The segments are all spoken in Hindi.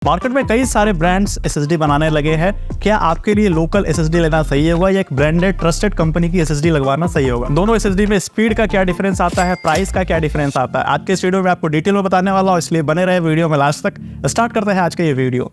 मार्केट में कई सारे ब्रांड्स एसएसडी बनाने लगे हैं। क्या आपके लिए लोकल एसएसडी लेना सही होगा या एक ब्रांडेड ट्रस्टेड कंपनी की एसएसडी लगवाना सही होगा? दोनों एसएसडी में स्पीड का क्या डिफरेंस आता है, प्राइस का क्या डिफरेंस आता है, आज के इस वीडियो में आपको डिटेल में बताने वाला हूं, इसलिए बने रहे वीडियो में लास्ट तक। स्टार्ट करते हैं आज का ये वीडियो।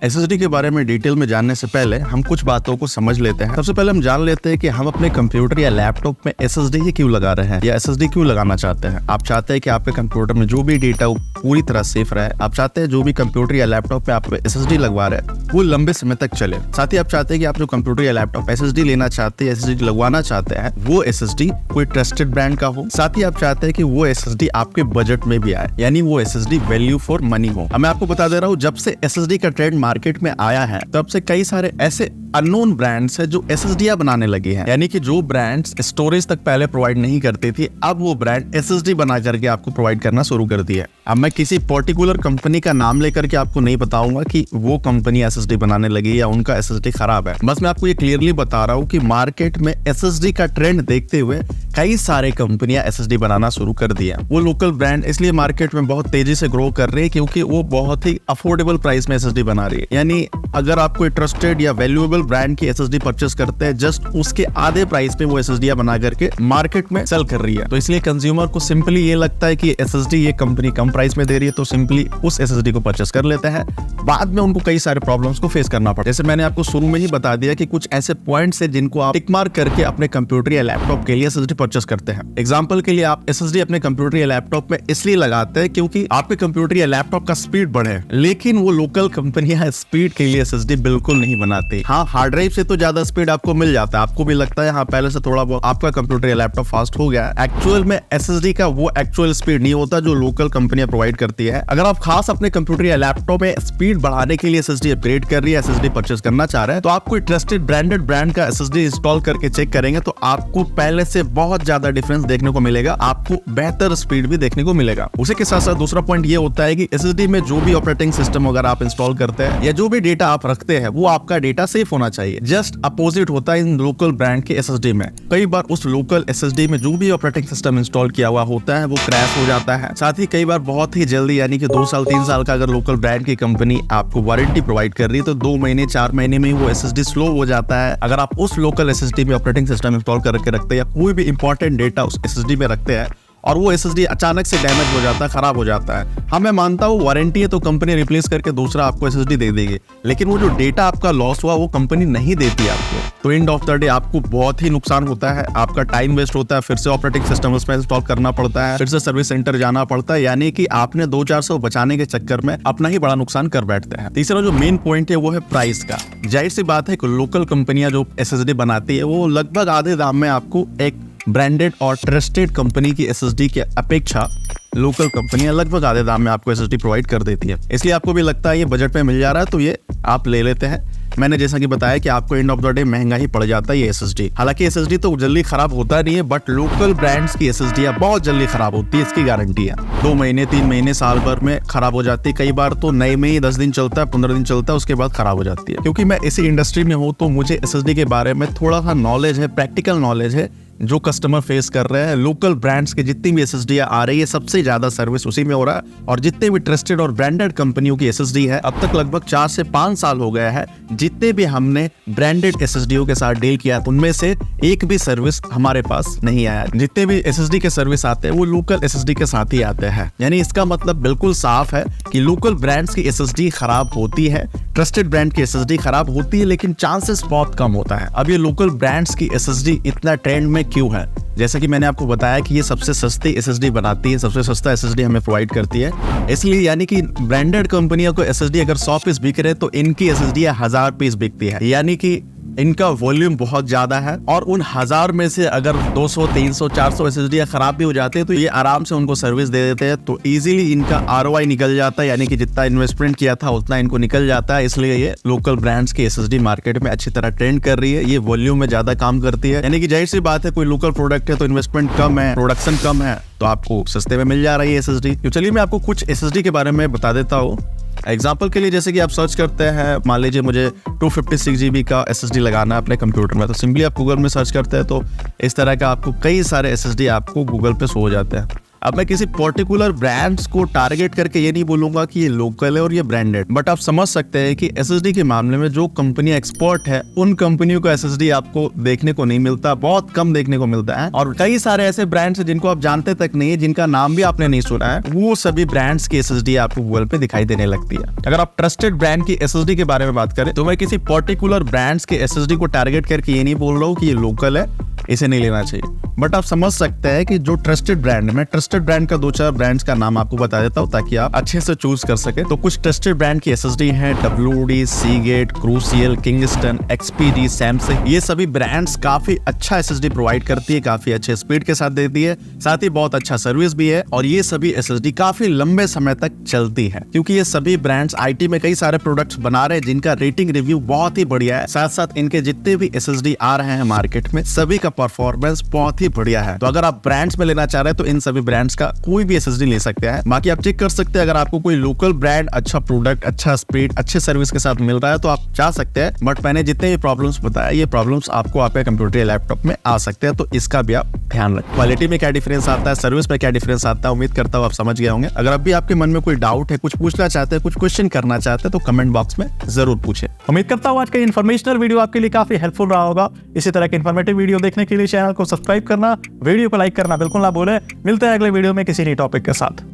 एसएसडी के बारे में डिटेल में जानने से पहले हम कुछ बातों को समझ लेते हैं। सबसे पहले हम जान लेते हैं कि हम अपने कंप्यूटर या लैपटॉप में एसएसडी ही क्यों लगा रहे हैं या एसएसडी क्यों लगाना चाहते हैं। आप चाहते हैं कि आपके कंप्यूटर में जो भी डेटा पूरी तरह सेफ रहे। आप चाहते हैं जो भी कंप्यूटर या लैपटॉप पे आप एसएसडी लगवा रहे हैं वो लंबे समय तक चले। साथ ही आप चाहते हैं कि आप जो कंप्यूटर या लैपटॉप एसएसडी लेना चाहते हैं, एसएसडी लगवाना चाहते हैं, वो एसएसडी कोई ट्रस्टेड ब्रांड का हो। साथ ही आप चाहते हैं कि वो एसएसडी आपके बजट में भी आए, यानी वो एसएसडी वैल्यू फॉर मनी हो। मैं आपको बता दे रहा हूँ, जब से एसएसडी का ट्रेंड मार्केट में आया है तब से कई सारे ऐसे अननोन ब्रांड्स है जो एसएसडी बनाने लगे हैं। यानी कि जो ब्रांड्स स्टोरेज तक पहले प्रोवाइड नहीं करती थी, अब वो ब्रांड एसएसडी बना करके आपको प्रोवाइड करना शुरू कर दिया है। अब मैं किसी पर्टिकुलर कंपनी का नाम लेकर के आपको नहीं बताऊंगा कि वो कंपनी एसएसडी बनाने लगी या उनका एसएसडी खराब है। बस मैं आपको ये क्लियरली बता रहा हूँ कि मार्केट में एसएसडी का ट्रेंड देखते हुए कई सारे कंपनियां एसएसडी बनाना शुरू कर दिया। वो लोकल ब्रांड इसलिए मार्केट में बहुत तेजी से ग्रो कर रही है क्योंकि वो बहुत ही अफोर्डेबल प्राइस में एसएसडी बना रही है। यानी अगर आप कोई ट्रस्टेड या वैल्यूएबल ब्रांड की एसएसडी परचेस करते हैं, जस्ट उसके आधे प्राइस पे वो एसएसडी बना करके मार्केट में सेल कर रही है। तो इसलिए कंज्यूमर को सिंपली ये लगता है कि एसएसडी ये कंपनी कम प्राइस में दे रही है, तो सिंपली उस एसएसडी को परचेस कर लेते हैं। बाद में उनको कई सारे प्रॉब्लम्स को फेस करना पड़ता है। जैसे मैंने आपको शुरू में ही बता दिया कि कुछ ऐसे पॉइंट्स है जिनको आप टिक मार्क करके अपने कंप्यूटर या लैपटॉप के लिए एसएसडी परचेस करते हैं। एग्जांपल के लिए आप एसएसडी अपने कंप्यूटर या लैपटॉप में इसलिए लगाते हैं क्योंकि आपके कंप्यूटर या लैपटॉप का स्पीड बढ़े, लेकिन वो लोकल कंपनियां स्पीड के लिए एसएसडी बिल्कुल नहीं बनाती। हाँ, हार्ड ड्राइव से तो ज्यादा स्पीड आपको मिल जाता है, आपको भी लगता है हाँ पहले से थोड़ा बहुत आपका कंप्यूटर या लैपटॉप फास्ट हो गया है। एक्चुअल में एसएसडी का वो एक्चुअल स्पीड नहीं होता जो लोकल कंपनियां प्रोवाइड करती है। अगर आप खास अपने कंप्यूटर या लैपटॉप में स्पीड बढ़ाने के लिए एसएसडी अपग्रेड कर रही है, एसएसडी परचेस करना चाह रहे हैं, तो आप कोई ट्रस्टेड ब्रांडेड ब्रांड का एसएसडी इंस्टॉल करके चेक करेंगे तो आपको पहले से बहुत ज्यादा डिफरेंस देखने को मिलेगा, आपको बेहतर स्पीड भी देखने को मिलेगा। उसी के साथ साथ दूसरा पॉइंट ये होता है कि एसएसडी में जो भी ऑपरेटिंग सिस्टम वगैरह आप इंस्टॉल करते हैं या जो भी डेटा आप रखते हैं वो आपका डेटा सेफ होना चाहिए। जस्ट अपोजिट होता है इन लोकल ब्रांड के एसएसडी में। कई बार उस लोकल एसएसडी में जो भी ऑपरेटिंग सिस्टम इंस्टॉल किया हुआ होता है वो क्रैश हो जाता है। साथ ही कई बार बहुत ही जल्दी, यानी कि 2 साल 3 साल का अगर लोकल ब्रांड की कंपनी आपको वारंटी प्रोवाइड कर रही है तो 2 महीने 4 महीने में वो एसएसडी स्लो हो जाता है। अगर आप उस लोकल एसएसडी में ऑपरेटिंग सिस्टम इंस्टॉल करके रखते हैं या कोई भी इंपॉर्टेंट डेटा उस एसएसडी में रखते हैं और वो एसएसडी अचानक से डैमेज हो जाता है, खराब हो जाता है, हाँ मैं मानता हूँ वारंटी है तो कंपनी रिप्लेस करके दूसरा आपको एसएसडी दे देगी, लेकिन वो जो डेटा आपका लॉस हुआ वो कंपनी नहीं देती आपको। तो एंड ऑफ द डे आपको बहुत ही नुकसान होता है, आपका टाइम वेस्ट होता है, फिर से ऑपरेटिंग सिस्टम उसमें इंस्टॉल करना पड़ता है, फिर से सर्विस सेंटर जाना पड़ता है, यानी कि आपने 2-400 बचाने के चक्कर में अपना ही बड़ा नुकसान कर बैठते हैं। तीसरा जो मेन पॉइंट है वो है प्राइस का। जाहिर सी बात है कि लोकल कंपनियां जो एसएसडी बनाती है वो लगभग आधे दाम में आपको एक ब्रांडेड और ट्रस्टेड कंपनी की एसएसडी की अपेक्षा लोकल कंपनियां लगभग आधे दाम में आपको एसएसडी प्रोवाइड कर देती है। इसलिए आपको भी लगता है ये बजट में मिल जा रहा है तो ये आप ले लेते हैं। मैंने जैसा कि बताया कि आपको एंड ऑफ द डे महंगा ही पड़ जाता है ये एसएसडी। हालांकि एसएसडी तो जल्दी खराब होता नहीं है, बट लोकल ब्रांड्स की एसएसडी बहुत जल्दी खराब होती है, इसकी गारंटी है। 2 महीने 3 महीने साल भर में खराब हो जाती है। कई बार तो नए में ही 10 दिन चलता है, 15 दिन चलता है, उसके बाद खराब हो जाती है। क्योंकि मैं इसी इंडस्ट्री में हूँ तो मुझे एसएसडी के बारे में थोड़ा सा नॉलेज है, प्रैक्टिकल नॉलेज है जो कस्टमर फेस कर रहे हैं। लोकल ब्रांड्स के जितनी भी एसएसडी आ रही है सबसे ज्यादा सर्विस उसी में हो रहा है, और जितने भी ट्रस्टेड और ब्रांडेड कंपनियों की एसएसडी है अब तक लगभग 4 से 5 साल हो गया है, जितने भी हमने ब्रांडेड एसएसडीओ के साथ डील किया उनमें से एक भी सर्विस हमारे पास नहीं आया। जितने भी एसएसडी के सर्विस आते हैं वो लोकल एसएसडी के साथ ही आते हैं। यानी इसका मतलब बिल्कुल साफ है कि लोकल ब्रांड्स की एसएसडी खराब होती है, ट्रस्टेड ब्रांड की एसएसडी खराब होती है, लेकिन चांसेस बहुत कम होता है। अब ये लोकल ब्रांड्स की एसएसडी इतना ट्रेंड में क्यों है? जैसा कि मैंने आपको बताया कि ये सबसे सस्ती एसएसडी बनाती है, सबसे सस्ता एसएसडी हमें प्रोवाइड करती है, इसलिए यानी कि ब्रांडेड कंपनियों को एसएसडी अगर 100 पीस बिक रहे तो इनकी एसएसडी 1000 पीस बिकती है। यानी कि इनका वॉल्यूम बहुत ज्यादा है, और उन 1000 में से अगर 200, 300, 400 एसएसडी खराब भी हो जाते हैं तो ये आराम से उनको सर्विस दे देते हैं। तो इजीली इनका आरओआई निकल जाता है, यानी कि जितना इन्वेस्टमेंट किया था उतना इनको निकल जाता है। इसलिए ये लोकल ब्रांड्स की एसएसडी मार्केट में अच्छी तरह ट्रेंड कर रही है, ये वॉल्यूम में ज्यादा काम करती है। यानी कि जाहिर सी बात है कोई लोकल प्रोडक्ट है तो इन्वेस्टमेंट कम है, प्रोडक्शन कम है, तो आपको सस्ते में मिल जा रही है एसएसडी। तो चलिए मैं आपको कुछ एसएसडी के बारे में बता देता हूँ। एग्जाम्पल के लिए जैसे कि आप सर्च करते हैं, मान लीजिए मुझे 256 GB का SSD लगाना है अपने कंप्यूटर में, तो सिंपली आप गूगल में सर्च करते हैं तो इस तरह का आपको कई सारे SSD आपको गूगल पे शो हो जाते हैं। अब मैं किसी पर्टिकुलर ब्रांड्स को टारगेट करके ये नहीं बोलूंगा कि ये लोकल है और ये ब्रांडेड, बट आप समझ सकते हैं कि SSD के मामले में जो कंपनी एक्सपर्ट है उन कंपनियों का SSD आपको देखने को नहीं मिलता, बहुत कम देखने को मिलता है। और कई सारे ऐसे ब्रांड्स हैं जिनको आप जानते तक नहीं है, जिनका नाम भी आपने नहीं सुना है, वो सभी ब्रांड्स की SSD आपको गूगल पे दिखाई देने लगती है। अगर आप ट्रस्टेड ब्रांड की SSD के बारे में बात करें तो मैं किसी पर्टिकुलर ब्रांड्स के SSD को टारगेट करके ये नहीं बोल रहा हूँ कि ये लोकल है, इसे नहीं लेना चाहिए, बट आप समझ सकते हैं कि जो ट्रस्टेड ब्रांड है, मैं ट्रस्टेड ब्रांड का 2-4 ब्रांड्स का नाम आपको बता देता हूं ताकि आप अच्छे से चूज कर सके। तो कुछ ट्रस्टेड ब्रांड की SSD है, WD, Seagate, Crucial, Kingston, XPD, Samsung, ये सभी ब्रांड्स काफी अच्छा SSD प्रोवाइड करती है, काफी अच्छे स्पीड के साथ देती है, साथ ही बहुत अच्छा सर्विस भी है। और ये सभी SSD काफी लंबे समय तक चलती है, क्योंकि ये सभी ब्रांड्स IT में कई सारे प्रोडक्ट्स बना रहे हैं जिनका रेटिंग रिव्यू बहुत ही बढ़िया है। साथ साथ इनके जितने भी SSD आ रहे हैं मार्केट में, सभी का परफॉर्मेंस बहुत ही बढ़िया है। तो अगर आप ब्रांड्स में लेना चाह रहे हैं तो इन सभी ब्रांड्स का कोई भी SSD ले सकते हैं। बाकी आप चेक कर सकते हैं, अगर आपको कोई लोकल ब्रांड अच्छा प्रोडक्ट, अच्छा स्पीड, अच्छे सर्विस के साथ मिल रहा है तो आप जा सकते हैं। बट मैंने जितने भी प्रॉब्लम्स बताया, ये प्रॉब्लम्स आपको आपके कंप्यूटर या लैपटॉप में आ सकते हैं, तो इसका भी आप ध्यान रखें। क्वालिटी में क्या डिफरेंस आता है, सर्विस में क्या डिफरेंस आता है, उम्मीद करता हूँ आप समझ गए होंगे। अगर अभी आपके मन में कोई डाउट है, कुछ पूछना चाहते हैं, कुछ क्वेश्चन करना चाहते हैं तो कमेंट बॉक्स में जरूर पूछे। उम्मीद करता हूँ आज का इन्फॉर्मेशनल वीडियो आपके लिए काफी हेल्पफुल रहा होगा। इसी तरह के इन्फॉर्मेटिव वीडियो देखने के लिए चैनल को सब्सक्राइब करना, वीडियो को लाइक करना बिल्कुल ना भूलें। मिलते हैं अगले वीडियो में किसी नई टॉपिक के साथ।